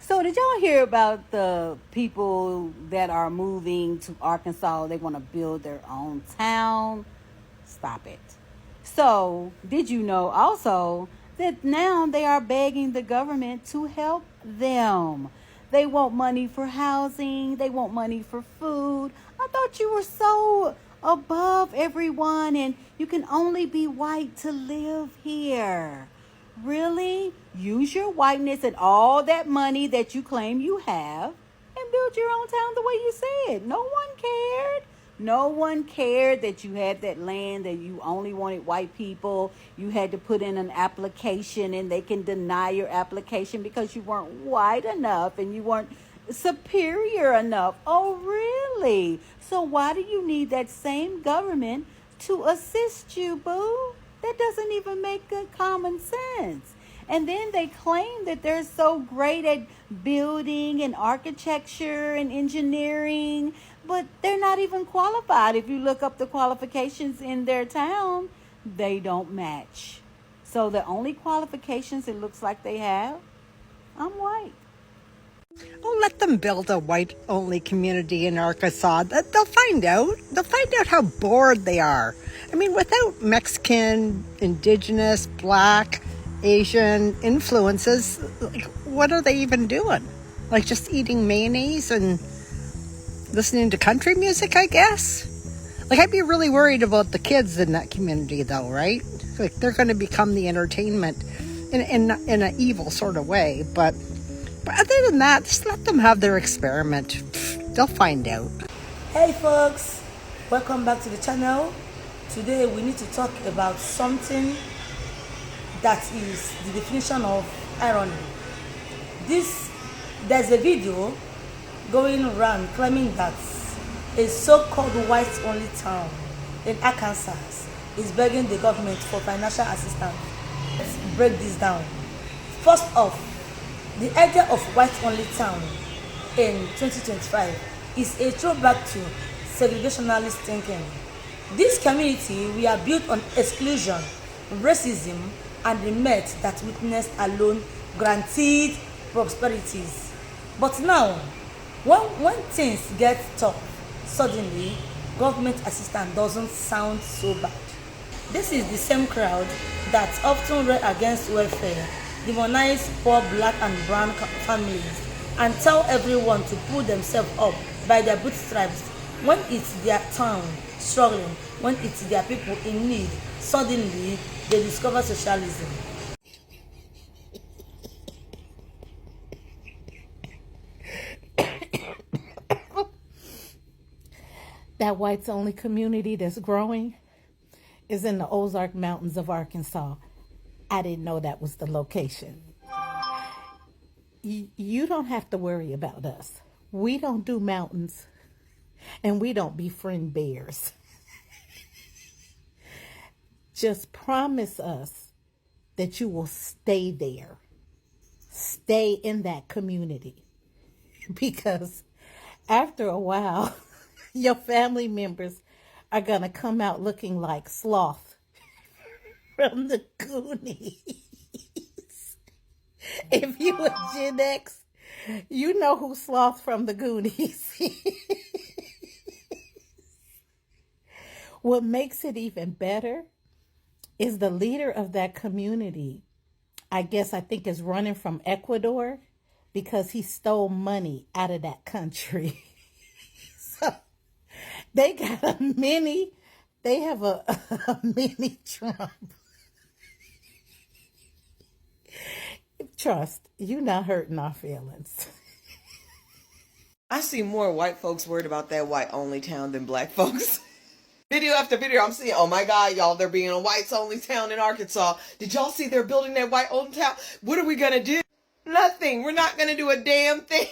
So did y'all hear about the people that are moving to Arkansas? They want to build their own town. Stop it. So, did you know also that now they are begging the government to help them? They want money for housing, they want money for food. I thought you were so above everyone and you can only be white to live here. Really? Use your whiteness and all that money that you claim you have and build your own town the way you said. No one cared. No one cared that you had that land, that you only wanted white people. You had to put in an application and they can deny your application because you weren't white enough and you weren't superior enough. Oh, really? So why do you need that same government to assist you, boo? That doesn't even make good common sense. And then they claim that they're so great at building and architecture and engineering, but they're not even qualified. If you look up the qualifications in their town, they don't match. So the only qualifications it looks like they have, I'm white. Oh, let them build a white-only community in Arkansas. They'll find out. They'll find out how bored they are. I mean, without Mexican, indigenous, black, Asian influences, like, what are they even doing? Like just eating mayonnaise and listening to country music, I guess? Like, I'd be really worried about the kids in that community, though, right? Like, they're going to become the entertainment in an evil sort of way, but other than that, just let them have their experiment. They'll find out. Hey folks, welcome back to the channel. Today we need to talk about something that is the definition of irony. There's a video going around claiming that a so-called white-only town in Arkansas is begging the government for financial assistance. Let's break this down. First off, the idea of white-only town in 2025 is a throwback to segregationalist thinking. This community we are built on exclusion, racism, and the myth that witness alone guaranteed prosperities. But now, when things get tough, suddenly government assistance doesn't sound so bad. This is the same crowd that often rail against welfare, demonize poor black and brown families, and tell everyone to pull themselves up by their bootstraps when it's their town struggling, when it's their people in need. Suddenly, they discover socialism. That whites only community that's growing is in the Ozark Mountains of Arkansas. I didn't know that was the location. You don't have to worry about us. We don't do mountains and we don't befriend bears. Just promise us that you will stay there. Stay in that community. Because after a while, your family members are going to come out looking like Sloth from the Goonies. If you a Gen X, you know who Sloth from the Goonies is. What makes it even better is the leader of that community, I think is running from Ecuador because he stole money out of that country. So they got a mini Trump. Trust, you not hurting our feelings. I see more white folks worried about that white-only town than black folks. Video after video, I'm seeing, oh my God, y'all, they're being a whites-only town in Arkansas. Did y'all see they're building that white-only town? What are we going to do? Nothing. We're not going to do a damn thing.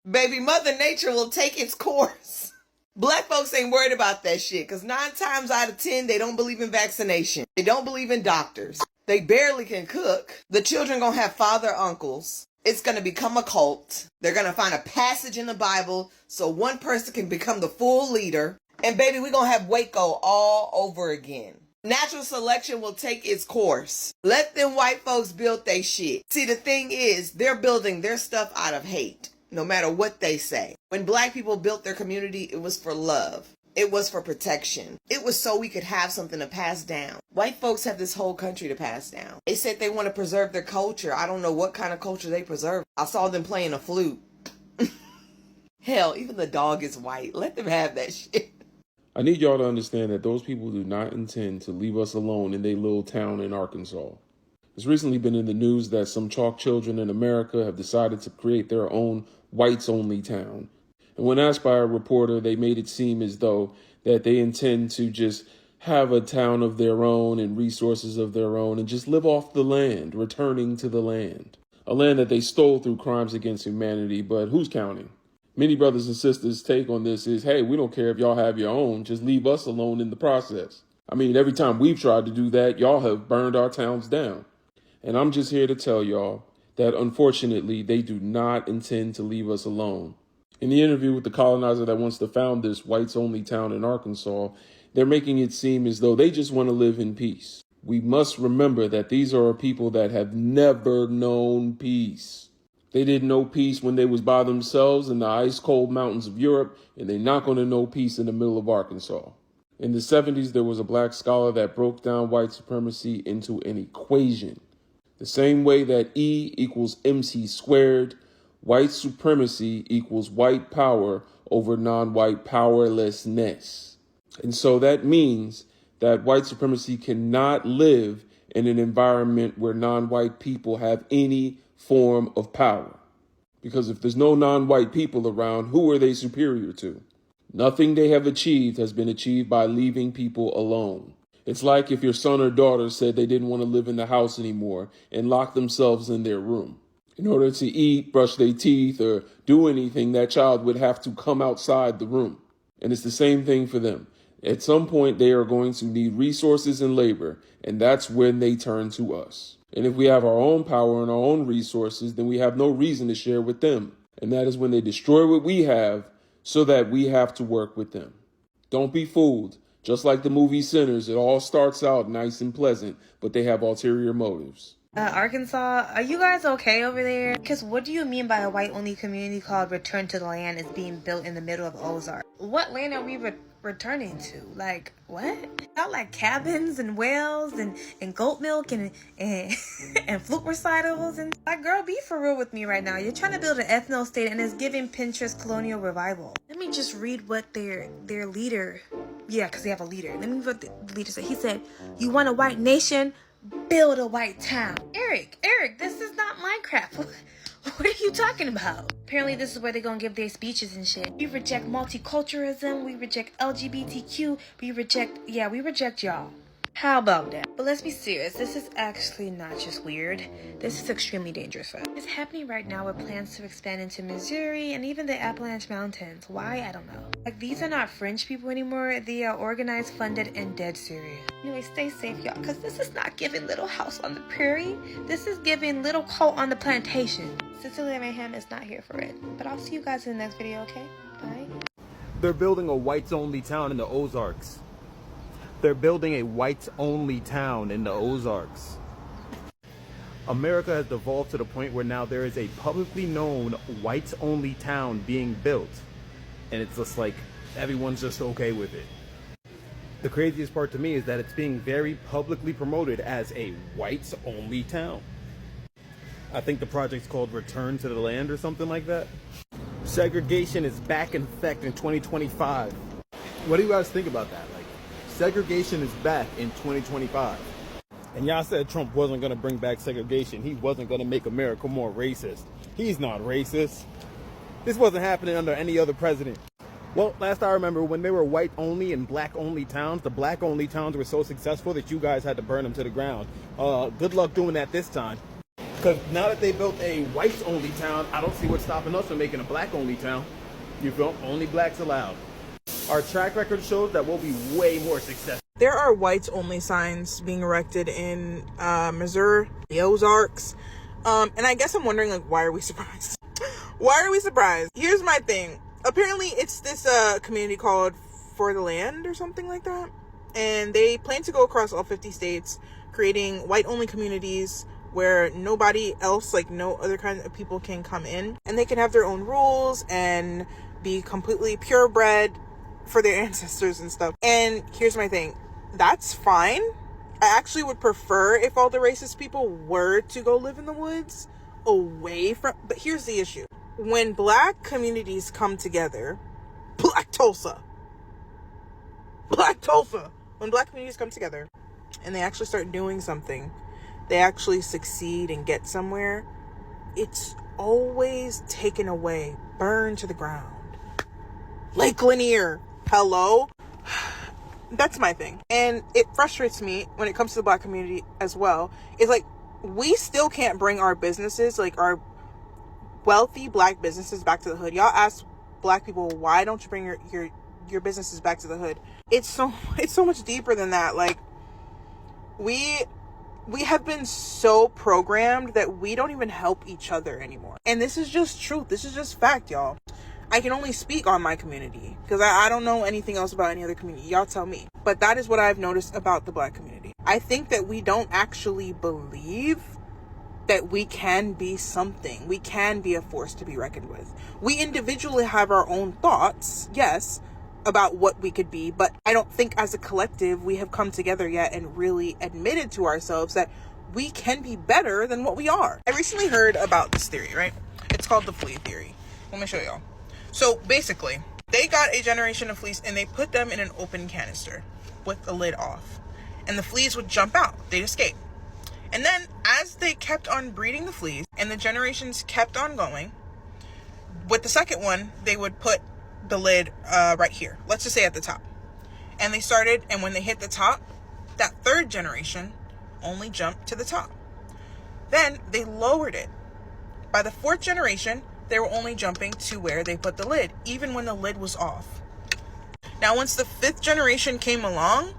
Baby, Mother Nature will take its course. Black folks ain't worried about that shit because 9 times out of 10, they don't believe in vaccination. They don't believe in doctors. They barely can cook. The children gonna have father uncles. It's gonna become a cult. They're gonna find a passage in the Bible so one person can become the full leader. And baby, we're gonna have Waco all over again. Natural selection will take its course. Let them white folks build their shit. See, the thing is, they're building their stuff out of hate, no matter what they say. When black people built their community, it was for love. It was for protection. It was so we could have something to pass down. White folks have this whole country to pass down. They said they want to preserve their culture. I don't know what kind of culture they preserve. I saw them playing a flute. Hell, even the dog is white. Let them have that shit. I need y'all to understand that those people do not intend to leave us alone in their little town in Arkansas. It's recently been in the news that some chalk children in America have decided to create their own whites-only town. And when asked by a reporter, they made it seem as though that they intend to just have a town of their own and resources of their own and just live off the land, returning to the land. A land that they stole through crimes against humanity, but who's counting? Many brothers and sisters' take on this is, hey, we don't care if y'all have your own, just leave us alone in the process. I mean, every time we've tried to do that, y'all have burned our towns down. And I'm just here to tell y'all that unfortunately, they do not intend to leave us alone. In the interview with the colonizer that wants to found this whites-only town in Arkansas, they're making it seem as though they just want to live in peace. We must remember that these are people that have never known peace. They didn't know peace when they was by themselves in the ice-cold mountains of Europe, and they're not going to know peace in the middle of Arkansas. In the 70s, there was a black scholar that broke down white supremacy into an equation. The same way that E equals MC squared, white supremacy equals white power over non-white powerlessness. And so that means that white supremacy cannot live in an environment where non-white people have any form of power. Because if there's no non-white people around, who are they superior to? Nothing they have achieved has been achieved by leaving people alone. It's like if your son or daughter said they didn't want to live in the house anymore and locked themselves in their room. In order to eat, brush their teeth, or do anything, that child would have to come outside the room. And it's the same thing for them. At some point, they are going to need resources and labor, and that's when they turn to us. And if we have our own power and our own resources, then we have no reason to share with them. And that is when they destroy what we have so that we have to work with them. Don't be fooled. Just like the movie Sinners, it all starts out nice and pleasant, but they have ulterior motives. Arkansas, are you guys okay over there? Because what do you mean by a white-only community called Return to the Land is being built in the middle of Ozark? What land are we returning to? Like, what? Got like cabins and wells and goat milk and flute recitals and like, girl, be for real with me right now. You're trying to build an ethno state and it's giving Pinterest colonial revival. Let me just read what their leader, yeah, because they have a leader. Let me read what the leader said. He said, "You want a white nation? Build a white town." Eric, this is not Minecraft. What are you talking about? Apparently this is where they're gonna give their speeches and shit. We reject multiculturalism, we reject LGBTQ, we reject y'all. How about that? But let's be serious, this is actually not just weird. This is extremely dangerous for us. It's happening right now with plans to expand into Missouri and even the Appalachian Mountains. Why? I don't know. Like, these are not French people anymore. They are organized, funded, and dead serious. Anyway, stay safe, y'all, because this is not giving Little House on the Prairie. This is giving Little Coat on the Plantation. Cecilia Mayhem is not here for it. But I'll see you guys in the next video, okay? Bye. They're building a whites-only town in the Ozarks. They're building a whites-only town in the Ozarks. America has devolved to the point where now there is a publicly known whites-only town being built. And it's just like, everyone's just okay with it. The craziest part to me is that it's being very publicly promoted as a whites-only town. I think the project's called Return to the Land or something like that. Segregation is back in effect in 2025. What do you guys think about that? Like, segregation is back in 2025. And y'all said Trump wasn't going to bring back segregation. He wasn't going to make America more racist. He's not racist. This wasn't happening under any other president. Well, last I remember, when they were white-only and black-only towns, the black-only towns were so successful that you guys had to burn them to the ground. Good luck doing that this time. Because now that they built a whites-only town, I don't see what's stopping us from making a black-only town. You feel? Only blacks allowed. Our track record shows that we'll be way more successful. There are whites-only signs being erected in Missouri, the Ozarks. And I guess I'm wondering, like, why are we surprised? Why are we surprised? Here's my thing. Apparently, it's this community called For the Land or something like that. And they plan to go across all 50 states, creating white-only communities where nobody else, like no other kind of people, can come in. And they can have their own rules and be completely purebred for their ancestors and stuff. And here's my thing. That's fine. I actually would prefer if all the racist people were to go live in the woods away from... But here's the issue. When black communities come together... Black Tulsa! When black communities come together and they actually start doing something, they actually succeed and get somewhere, it's always taken away, burned to the ground. Lake Lanier, hello? That's my thing. And it frustrates me when it comes to the black community as well. It's like, we still can't bring our businesses, like our wealthy black businesses, back to the hood. Y'all ask black people, why don't you bring your businesses back to the hood? It's so much deeper than that. Like, we have been so programmed that we don't even help each other anymore. And this is just truth. This is just fact, y'all. I can only speak on my community because I don't know anything else about any other community. Y'all tell me. But that is what I've noticed about the black community. I think that we don't actually believe that we can be something. We can be a force to be reckoned with. We individually have our own thoughts, yes, about what we could be, but I don't think as a collective we have come together yet and really admitted to ourselves that we can be better than what we are. I recently heard about this theory, right? It's called the flea theory. Let me show y'all. So basically, they got a generation of fleas and they put them in an open canister with the lid off. And the fleas would jump out. They'd escape. And then as they kept on breeding the fleas and the generations kept on going, with the second one, they would put the lid right here. Let's just say at the top. And they started, and when they hit the top, that third generation only jumped to the top. Then they lowered it. By the fourth generation, they were only jumping to where they put the lid, even when the lid was off. Now, once the fifth generation came along,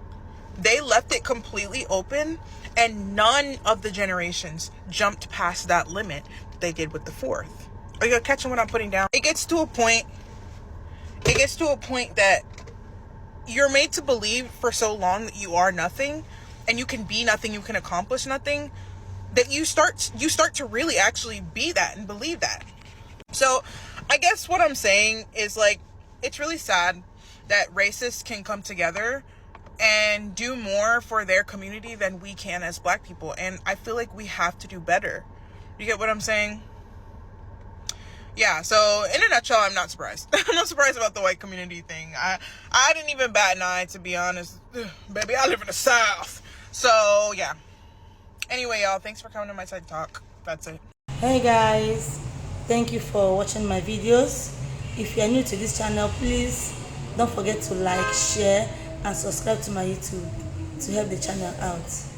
they left it completely open, and none of the generations jumped past that limit they did with the fourth. Are you catching what I'm putting down? It gets to a point that you're made to believe for so long that you are nothing, and you can be nothing, you can accomplish nothing, that you start to really actually be that and believe that. So I guess what I'm saying is, like, it's really sad that racists can come together and do more for their community than we can as black people. And I feel like we have to do better. You get what I'm saying? Yeah, so in a nutshell, I'm not surprised. I'm not surprised about the white community thing. I didn't even bat an eye, to be honest. Baby, I live in the South. So, yeah. Anyway, y'all, thanks for coming to my side talk. That's it. Hey guys, thank you for watching my videos. If you are new to this channel, please don't forget to like, share and subscribe to my YouTube to help the channel out.